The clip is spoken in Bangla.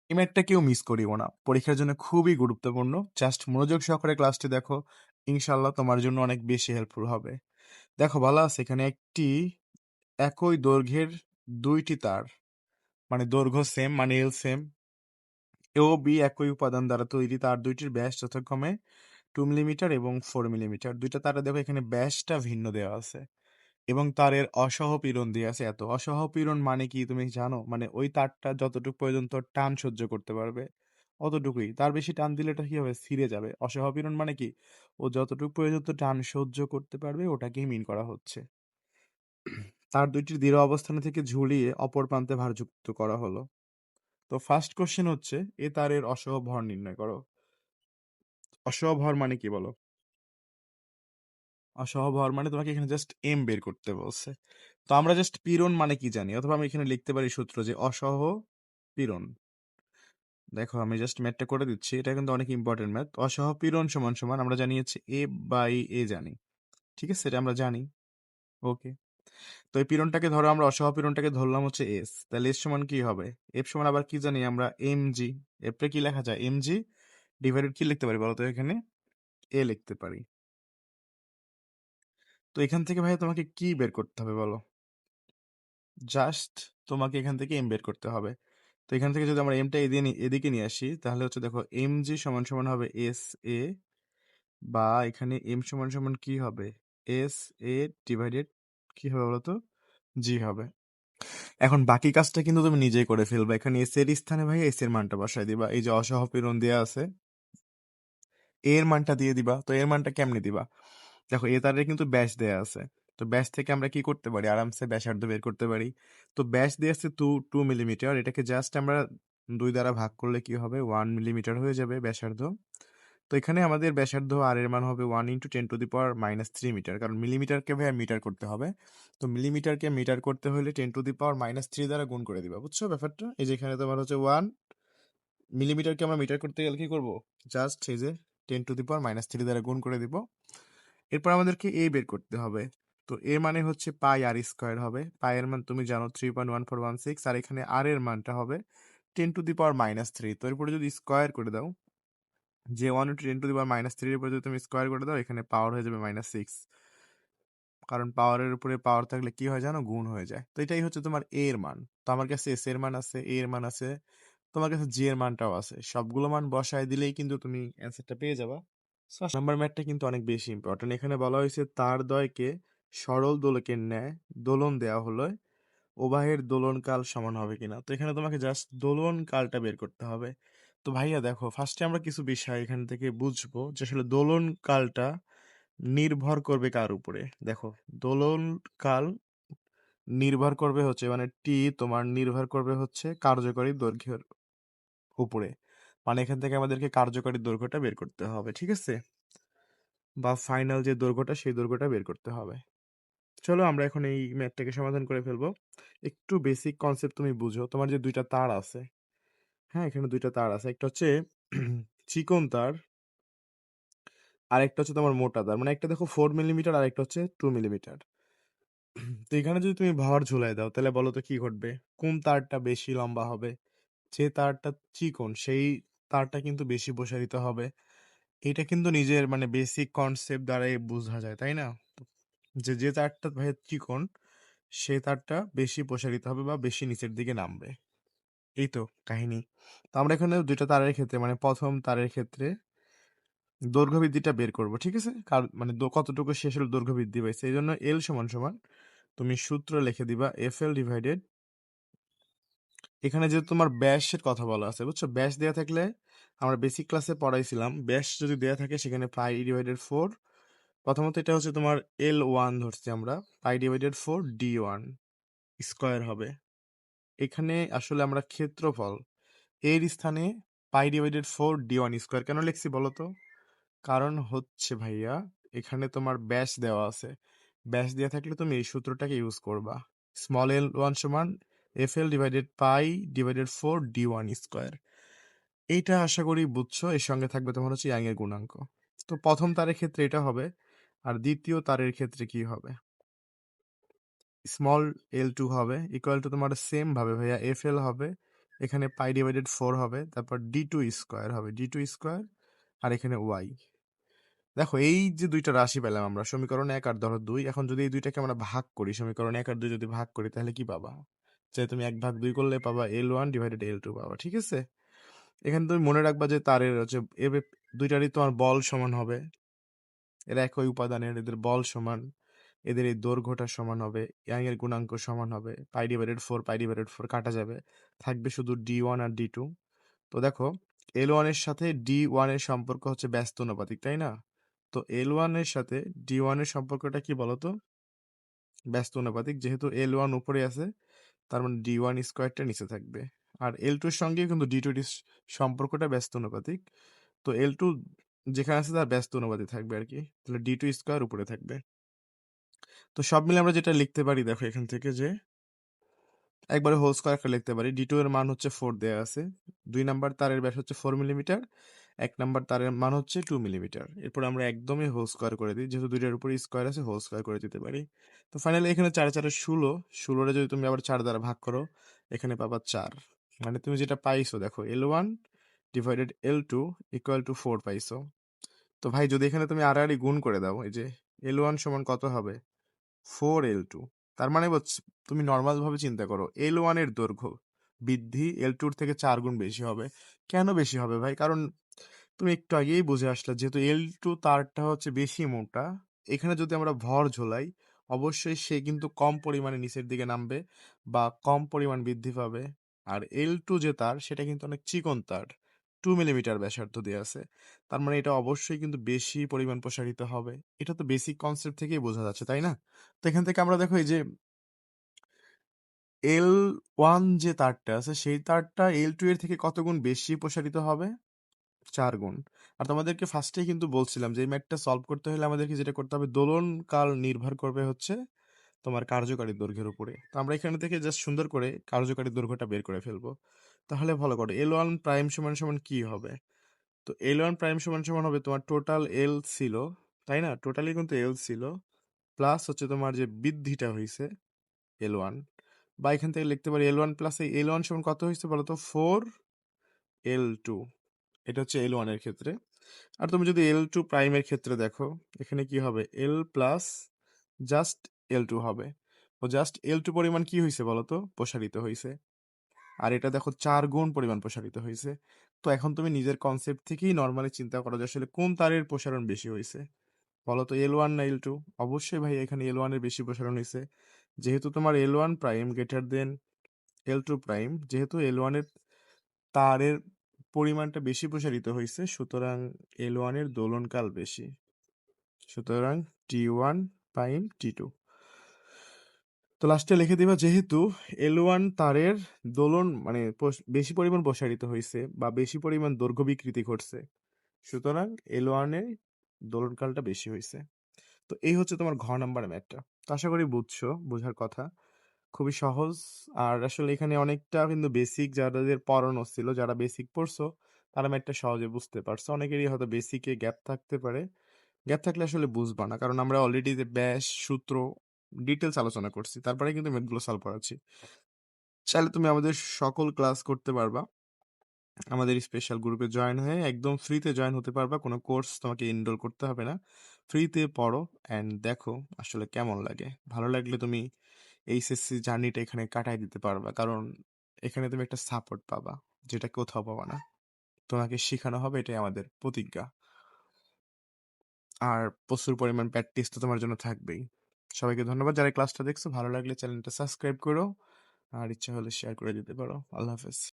এই ম্যাথটা কেউ মিস করিও না, পরীক্ষার জন্য খুবই গুরুত্বপূর্ণ। জাস্ট মনোযোগ সহকারে ক্লাসটি দেখো, ইনশাল্লাহ তোমার জন্য অনেক বেশি হেল্পফুল হবে। দেখো বলা আছে এখানে একটি একই দৈর্ঘ্যের দুইটি তার, মানে দৈর্ঘ্য সেম মানে এল সেম, এ ও বি একই উপাদান দ্বারা তৈরি, তার দুইটির ব্যাস যথাক্রমে 2 মিলিমিটার এবং 4 মিলিমিটার। দুইটা তারে দেখো এখানে ব্যাসটা ভিন্ন দেওয়া আছে এবং তারের অসহপীড়ন দিয়ে আছে এত। অসহপীড়ন মানে কি তুমি জানো? মানে ওই তারটা যতটুকু পর্যন্ত টান সহ্য করতে পারবে অতটুকুই, তার বেশি টান দিলে এটা কি হবে, ছিঁড়ে যাবে। অসহপীড়ন মানে কি, ও যতটুকু পর্যন্ত টান সহ্য করতে পারবে ওটাকেই মিন করা হচ্ছে। তার দুইটির দৃঢ় অবস্থানে থেকে ঝুলিয়ে অপর প্রান্তে ভারযুক্ত করা হলো। তো ফার্স্ট কোশ্চেন হচ্ছে, এ তারের অসহ ভর নির্ণয় করো। অসহ ভর মানে কি বলো? অসহ ভর মানে তোমাকে এখানে জাস্ট এম বের করতে বলছে। তো আমরা জাস্ট পীড়ন মানে কি জানি, অথবা আমি এখানে লিখতে পারি সূত্র যে অসহ পীড়ন। দেখো আমি জাস্ট ম্যাথটা করে দিচ্ছি, এটা কিন্তু অনেক ইম্পর্টেন্ট ম্যাথ। অসহ পীড়ন সমান সমান আমরা জানি হচ্ছে এ বাই এ জানি, ঠিক আছে, এটা আমরা জানি। ওকে, তো এই পীড়নটাকে ধরো, আমরা অসহ পীড়নটাকে ধরলাম হচ্ছে এস, তাহলে এস সমান কি হবে, এফ সমান আবার কি জানি আমরা, এম জি। এফটা কি লেখা যায়, এম জি ডিভাইডেড কি লিখতে পারি বলো তো, এখানে এ লিখতে পারি। তো এখান থেকে ভাই তোমাকে কি বের করতে হবে বলো? জাস্ট তোমাকে এখান থেকে এম বের করতে হবে। তো এখান থেকে যদি আমরা এমটা এদিকে নিয়ে আসি, তাহলে হচ্ছে দেখো এম জি সমান সমান হবে এস এ, বা এখানে এম সমান সমান কি হবে, এস এ ডিভাইডেড কি হবে বলতো, জি হবে। এখন বাকি কাজটা কিন্তু তুমি নিজেই করে ফেলবা। এখানে এস এর স্থানে ভাই এস এর মানটা বসাই দিবা, এই যে অসহপীড়ন দেয়া আছে এর মানটা দিয়ে দিবা। তো এর মানটা কেমনে দিবা, দেখো এ তারের কিন্তু ব্যাস দেয়া আছে। তো ব্যাস থেকে আমরা কি করতে পারি, আরামসে ব্যাসার্ধ বের করতে পারি। তো ব্যাস দিয়ে আছে 2 মিলিমিটার, এটাকে জাস্ট আমরা 2 দ্বারা ভাগ করলে কি হবে, 1 মিলিমিটার হয়ে যাবে ব্যাসার্ধ। তো এখানে আমাদের ব্যাসার্ধ আর এর মান হবে 1 × 10⁻³ মিটার, কারণ মিলিমিটারকে ভাইয়া মিটার করতে হবে। তো মিলিমিটারকে মিটার করতে হলে 10⁻³ দ্বারা গুণ করে দিবা, বুঝছো ব্যাপারটা? এই যে এখানে তোমার হচ্ছে 1 মিলিমিটারকে আমরা মিটার করতে গেলে কি করবো, জাস্ট এই যে 10⁻³ দ্বারা গুণ করে দিব। এরপর আমাদেরকে এ বের করতে হবে। তো এ মানে হচ্ছে পাই আর স্কোয়ার হবে। পাই এর মান তুমি জানো 3.1416, আর এখানে আর এর মানটা হবে 10⁻³ তো এরপরে যদি স্কোয়ার করে দাও, যে 1 × 10⁻³ এর উপরে যদি তুমি স্কোয়ার করে দাও, এখানে পাওয়ার হয়ে যাবে -6, কারণ পাওয়ারের উপরে পাওয়ার থাকলে কি হয় জানো, গুণ হয়ে যায়। তো এটাই হচ্ছে তোমার এ এর মান। তো আমার কাছে এস এর মান আছে, এ এর মান আছে, তোমার কাছে জি এর মানটাও আছে, সবগুলো মান বসায় দিলেই কিন্তু তুমি অ্যান্সারটা পেয়ে যাবা। নাম্বার ম্যাথটা কিন্তু অনেক বেশি ইম্পর্টেন্ট। এখানে বলা হয়েছে তার দ্বয়কে সরল দোলকের ন্যায় দোলন দেওয়া হলো, উভয়ের দোলন কাল সমান হবে কিনা। তো এখানে তোমাকে জাস্ট দোলন কালটা বের করতে হবে। তো ভাইয়া দেখো, ফার্স্টে আমরা কিছু বিষয় এখান থেকে বুঝবো যে আসলে দোলন কালটা নির্ভর করবে কার উপরে। দেখো, দোলন কাল নির্ভর করবে হচ্ছে, মানে টি তোমার নির্ভর করবে হচ্ছে কার্যকরী দৈর্ঘ্যের উপরে। মানে এখান থেকে আমাদেরকে কার্যকরী দৈর্ঘ্যটা বের করতে হবে, ঠিক আছে, বা ফাইনাল যে দৈর্ঘ্যটা সেই দৈর্ঘ্যটা বের করতে হবে। চলো আমরা এখন এই ম্যাথটাকে সমাধান করে ফেলবো। একটু বেসিক কনসেপ্ট তুমি বুঝো, তোমার যে দুইটা তার আছে, হ্যাঁ এখানে দুইটা তার আছে, একটা হচ্ছে চিকন তার, আর একটা হচ্ছে তোমার মোটা তার। মানে একটা দেখো 4 মিলিমিটার আর একটা হচ্ছে 2 মিলিমিটার। তো এখানে যদি তুমি ভর ঝুলাই দাও, তাহলে বলো তো কি ঘটবে, কোন তারটা বেশি লম্বা হবে? যে তারটা চিকন সেই তারটা কিন্তু বেশি প্রসারিত হবে। এটা কিন্তু নিজের মানে বেসিক কনসেপ্ট দ্বারাই বোঝা যায়, তাই না? যে যে তারটা ভাই চিকন সে তারটা বেশি প্রসারিত হবে বা বেশি নিচের দিকে নামবে। এই তো কাহিনী। তো আমরা এখানে দুইটা তারের ক্ষেত্রে, মানে প্রথম তারের ক্ষেত্রে দৈর্ঘ্য বৃদ্ধিটা বের করব, ঠিক আছে, মানে কতটুকু শেষ হলো দৈর্ঘ্য বৃদ্ধি পাইছে। এই জন্য এল সমান সমান তুমি সূত্র লিখে দিবা এফ এল ডিভাইডেড, এখানে যেহেতু তোমার ব্যাসের কথা বলা আছে, বুঝছো, ব্যাস দেওয়া থাকলে আমরা বেসিক ক্লাসে পড়াইছিলাম, ব্যাস যদি দেওয়া থাকে সেখানে π/4। প্রথমত এটা হচ্ছে তোমার L1 ধরছি আমরা, π/4 D1 স্কয়ার হবে। এখানে আসলে আমরা ক্ষেত্রফল এর স্থানে π/4 D1 স্কয়ার কেন লিখছি বলো তো? কারণ হচ্ছে ভাইয়া, এখানে তোমার ব্যাস দেওয়া আছে, ব্যাস দেওয়া থাকলে তুমি এই সূত্রটাকে ইউজ করবা, স্মল l1 সমান fl ডিভাইডেড π/4 D1 স্কয়ার। এইটা আশা করি বুঝছো। এর সঙ্গে থাকবে তোমার হচ্ছে ইয়াং এর গুণাঙ্ক। তো প্রথম তারের ক্ষেত্রে এটা হবে, আর দ্বিতীয় তারের ক্ষেত্রে কি হবে, স্মল l2 হবে ইকুয়াল টু তোমার সেম ভাবে ভাইয়া এফ এল হবে এখানে পাই ডিভাইডেড 4 হবে, তারপর d2 স্কোয়ার হবে, d2 স্কোয়ার, আর এখানে y। দেখো এই যে দুইটা রাশি পেলাম আমরা, সমীকরণ 1 আর ধরো 2। এখন যদি এই দুইটাকে আমরা ভাগ করি, সমীকরণ 1 আর 2 যদি ভাগ করি, তাহলে কি পাবা? যে তুমি 1/2 করলে পাবা L1 ডিভাইডেড L2 পাবা, ঠিক আছে? এখানে তুমি মনে রাখবা যে তারের হচ্ছে দুইটারই তোমার বল সমান হবে, এরা একই উপাদানের, এদের বল সমান, এদের এই দৈর্ঘ্যটা সমান হবে, ইয়াং এর গুণাঙ্ক সমান হবে, পাই ডিভাইডেড 4 কাটা যাবে, থাকবে শুধু d1 আর d2। তো দেখো L1 এর সাথে d1 এর সম্পর্ক হচ্ছে ব্যস্ত অনুপাতিক, তাই না? তো L1 এর সাথে d1 এর সম্পর্কটা কি বলতো? ব্যস্ত অনুপাতিক। যেহেতু L1 উপরে আছে, তার মানে d1 স্কোয়ারটা নিচে থাকবে। আর L2 এর সঙ্গে কিন্তু d2 এর সম্পর্কটা ব্যস্ত অনুপাতিক। তো L2 যেখানে আছে তার ব্যস্ত অনুপাতিক থাকবে আর কি, তাহলে d2 স্কোয়ার উপরে থাকবে। তো সব মিলে আমরা যেটা লিখতে পারি, দেখো এখান থেকে যে একবারে হোল স্কোয়ার করে লিখতে পারি। d2 এর মান হচ্ছে 4 দেয়া আছে, 2 নাম্বার তারের ব্যাস হচ্ছে 4 মিলিমিটার, 1 নাম্বার তারের মান হচ্ছে 2 মিলিমিটার। এরপর আমরা একদমই হোল স্কোয়ার করে দিই, যেহেতু দুইটার উপরে স্কোয়ার আছে হোল স্কোয়ার করে দিতে পারি। তো ফাইনালি এখানে 4 4 16, 16টা যদি তুমি আবার 4 দ্বারা ভাগ করো, এখানে পাবা 4। মানে তুমি যেটা পাইছো, দেখো L1 divided L2 equal to 4 পাইছো। তো ভাই যদি এখানে তুমি আড়াআড়ি গুণ করে দাও, এই যে L1 সমান কত হবে? 4L2। তার মানে তুমি নর্মাল ভাবে চিন্তা করো, L1 এর দৈর্ঘ্য বৃদ্ধি L2 থেকে 4 গুণ বেশি হবে। কেন বেশি হবে ভাই? কারণ তুমি একটু আগেই বুঝে আসলে, যেহেতু L2 তারটা হচ্ছে বেশি মোটা, এখানে যদি আমরা ভর ঝোলাই, অবশ্যই সে কিন্তু কম পরিমাণে নিচের দিকে নামবে বা কম পরিমাণ বৃদ্ধি পাবে। আর L2 যে তার, সেটা কিন্তু অনেক চিকন তার, 2 মিলিমিটার ব্যাসার্ধ দিয়ে আছে। তার মানে এটা অবশ্যই কিন্তু বেশি পরিমাণ প্রসারিত হবে। এটা তো বেসিক কনসেপ্ট থেকেই বোঝা যাচ্ছে, তাই না? তো এখান থেকে আমরা দেখো এই যে L1 যে তারটা আছে, সেই তারটা L2 এর থেকে কত গুণ বেশি প্রসারিত হবে? 4 গুণ। আর তোমাদেরকে ফার্স্টেই কিন্তু বলছিলাম যে এই ম্যাথটা সলভ করতে হলে আমাদেরকে যেটা করতে হবে, দোলন কাল নির্ভর করবে হচ্ছে তোমার কার্যকারী দৈর্ঘ্যের উপরে। তো আমরা এখানে থেকে জাস্ট সুন্দর করে কার্যকারী দৈর্ঘ্যটা বের করে ফেলবো। তাহলে ভালো করে L1 প্রাইম সমান সমান কি হবে? তো L1 প্রাইম সমান সমান হবে তোমার টোটাল L ছিল, তাই না? টোটালি কিন্তু L ছিল, প্লাস হচ্ছে তোমার যে বৃদ্ধিটা হয়েছে L1, বা এখান থেকে লিখতে পারি L1 প্লাস এই L1 সমান কত হয়েছে বলো তো? 4L2। এটা হচ্ছে L1 এর ক্ষেত্রে। আর তুমি যদি L2 প্রাইমের ক্ষেত্রে দেখো, এখানে কি হবে? L প্লাস জাস্ট L2 হবে। ও জাস্ট L2 পরিমাণ কি হয়েছে বলতো? প্রসারিত হয়েছে। আর এটা দেখো 4 গুণ পরিমাণ প্রসারিত হয়েছে। তো এখন তুমি নিজের কনসেপ্ট থেকেই নর্মালি চিন্তা করো যে আসলে কোন তারের প্রসারণ বেশি হয়েছে, বলতো L1 না L2? অবশ্যই ভাই এখানে L1 এর বেশি প্রসারণ হয়েছে, যেহেতু তোমার L1 prime greater than L2 prime, যেহেতু L1 এর তারের পরিমাণটা বেশি প্রসারিত হয়েছে, সুতরাং L1 এর দোলনকাল বেশি, সুতরাং T1 প্রাইম T2। তো লাস্টে লিখে দিবা, যেহেতু L1 তারের দোলন মানে বেশি পরিমাণ প্রসারিত হয়েছে বা বেশি পরিমাণ দৈর্ঘ্য বিকৃতি ঘটছে, সুতরাং L1 এর দোলনকালটা বেশি হয়েছে। তো এই হচ্ছে তোমার ঘ নাম্বার ম্যাথটা। তো আশা করি বুঝছো, বোঝার কথা, খুবই সহজ। আর আসলে এখানে অনেকটা কিন্তু বেসিক, যাদের পড়ানো ছিল, যারা বেসিক পড়ছো, তারা ম্যাথটা সহজে বুঝতে পারছো। অনেকেরই হয়তো বেসিকে গ্যাপ থাকতে পারে, গ্যাপ থাকলে আসলে বুঝবা না, কারণ আমরা অলরেডি যে ব্যাস সূত্র ডিটেলস আলোচনা করছি, তারপরে কিন্তু ম্যাথগুলো সলভ করাচ্ছি। চাইলে তুমি আমাদের সকল ক্লাস করতে পারবা, আমাদের স্পেশাল গ্রুপে জয়েন হয়ে একদম ফ্রিতে জয়েন হতে পারবা, কোনো কোর্স তোমাকে এনরোল করতে হবে না। ফ্রিতে পড়ো অ্যান্ড দেখো আসলে কেমন লাগে। ভালো লাগলে তুমি এইচএসসি জার্নিটা এখানে কাটাই দিতে পারবা, কারণ এখানে তুমি একটা সাপোর্ট পাবা, যেটা কোথাও পাবা না। তোমাকে শেখানো হবে, এটাই আমাদের প্রতিজ্ঞা। আর প্রচুর পরিমাণ প্র্যাকটিস তো তোমার জন্য থাকবেই। সবাইকে ধন্যবাদ যারা ক্লাসটা দেখছো। ভালো লাগলে চ্যানেলটা সাবস্ক্রাইব করো, আর ইচ্ছা হলে শেয়ার করে দিতে পারো। আল্লাহ হাফেজ।